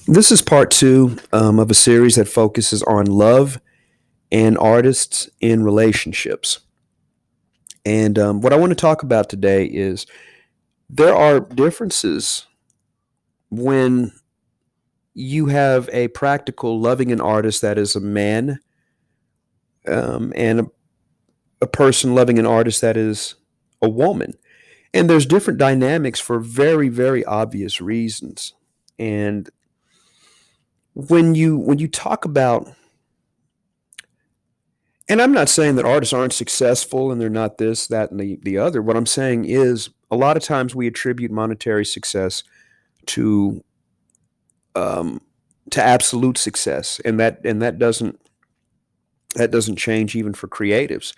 This is part two of a series that focuses on love and artists in relationships. And what I want to talk about today is there are differences when you have a practical, loving an artist that is a man and a person loving an artist that is a woman. And there's different dynamics for very, very obvious reasons. And when you talk about And I'm not saying that artists aren't successful and they're not this, that, and the other. What I'm saying is a lot of times we attribute monetary success to um, to absolute success, and that doesn't change even for creatives.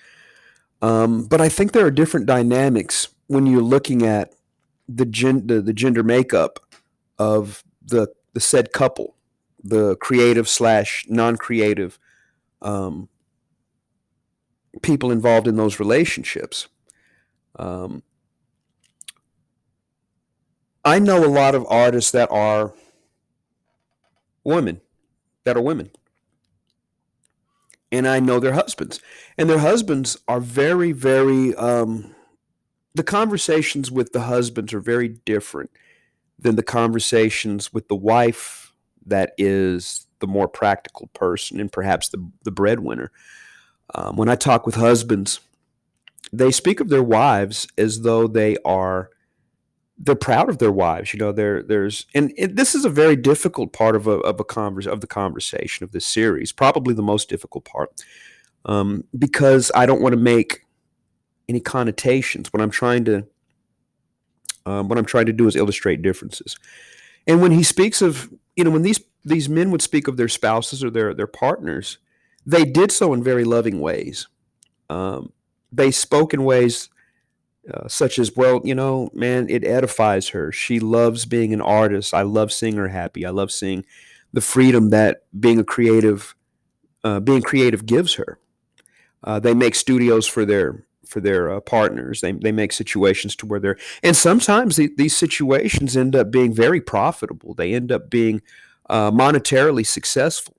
But I think there are different dynamics when you're looking at the gender makeup of the said couple, the creative slash non-creative um, people involved in those relationships. Um, I know a lot of artists women, that are women, and I know their husbands, and their husbands are very, very. The conversations with the husbands are very different than the conversations with the wife that is the more practical person and perhaps the breadwinner. When I talk with husbands, they speak of their wives as though they're proud of their wives. You know, this is a very difficult part of the conversation of this series, probably the most difficult part, because I don't want to make any connotations. What I'm trying to do is illustrate differences. And when he speaks of, when these men would speak of their spouses or their partners, they did so in very loving ways. Um, they spoke in ways such as, well, man, it edifies her. She loves being an artist. I love seeing her happy. I love seeing the freedom that being creative gives her. They make studios for their partners. They make situations to where and sometimes these situations end up being very profitable. They end up being monetarily successful.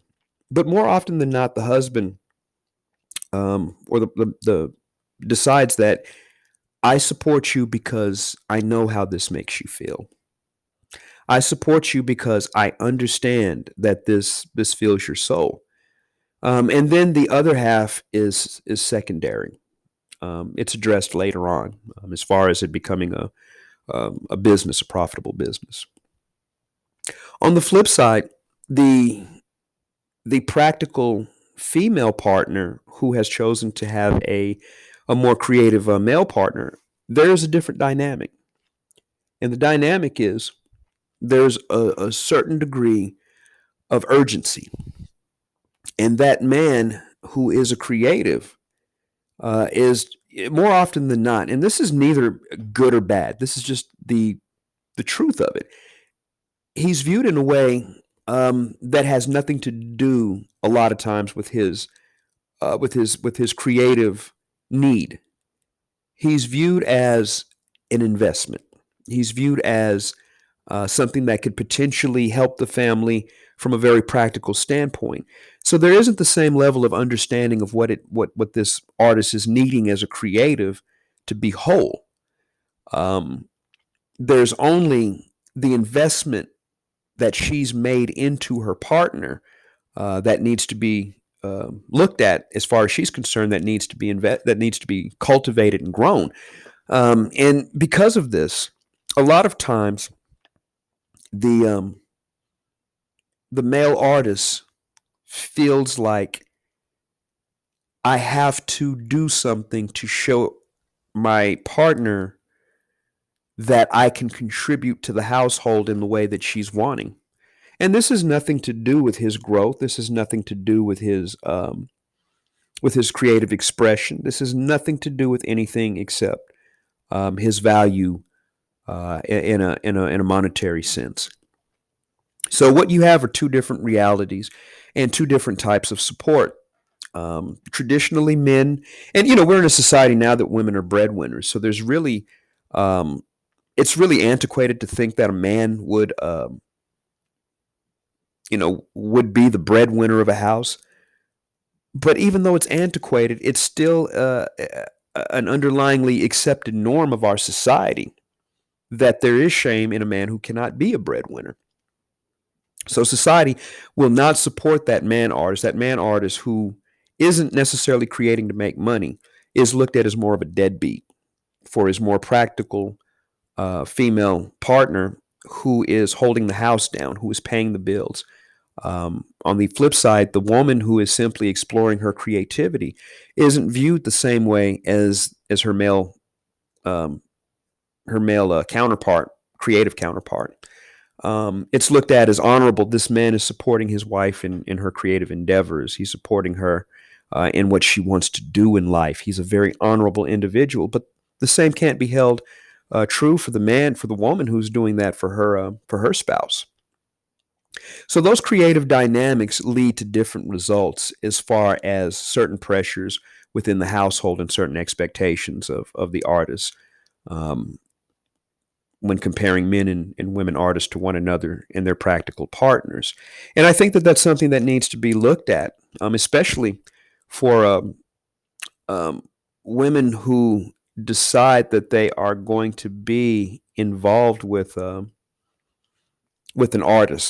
But more often than not, the husband or the decides that I support you because I know how this makes you feel. I support you because I understand that this fills your soul. And then the other half is secondary. It's addressed later on, as far as it becoming a business, a profitable business. On the flip side, the the practical female partner who has chosen to have a more creative male partner, there's a different dynamic, and the dynamic is there's a certain degree of urgency, and that man who is a creative is more often than not, and this is neither good or bad. This is just the truth of it. He's viewed in a way that has nothing to do a lot of times with his creative need. He's viewed as an investment. He's viewed as something that could potentially help the family from a very practical standpoint. So there isn't the same level of understanding of what this artist is needing as a creative to be whole. Um, there's only the investment that she's made into her partner that needs to be looked at as far as she's concerned. That needs to be cultivated and grown. And because of this, a lot of times the um, the male artist feels like I have to do something to show my partner that I can contribute to the household in the way that she's wanting. And this has nothing to do with his growth. This has nothing to do with his creative expression. This has nothing to do with anything except his value in a monetary sense. So what you have are two different realities and two different types of support. Traditionally, men, and we're in a society now that women are breadwinners. So um, it's really antiquated to think that a man would be the breadwinner of a house. But even though it's antiquated, it's still an underlyingly accepted norm of our society that there is shame in a man who cannot be a breadwinner. So society will not support that man artist. That man artist who isn't necessarily creating to make money is looked at as more of a deadbeat for his more practical female partner who is holding the house down, who is paying the bills. On the flip side, the woman who is simply exploring her creativity isn't viewed the same way as um, her male counterpart, creative counterpart. It's looked at as honorable. This man is supporting his wife in her creative endeavors. He's supporting her in what she wants to do in life. He's a very honorable individual. But the same can't be held true for the man, for the woman who's doing that for her spouse. So those creative dynamics lead to different results as far as certain pressures within the household and certain expectations of the artist. Um, when comparing men and women artists to one another and their practical partners. And I think that that's something that needs to be looked at, especially for um, women who decide that they are going to be involved with an artist.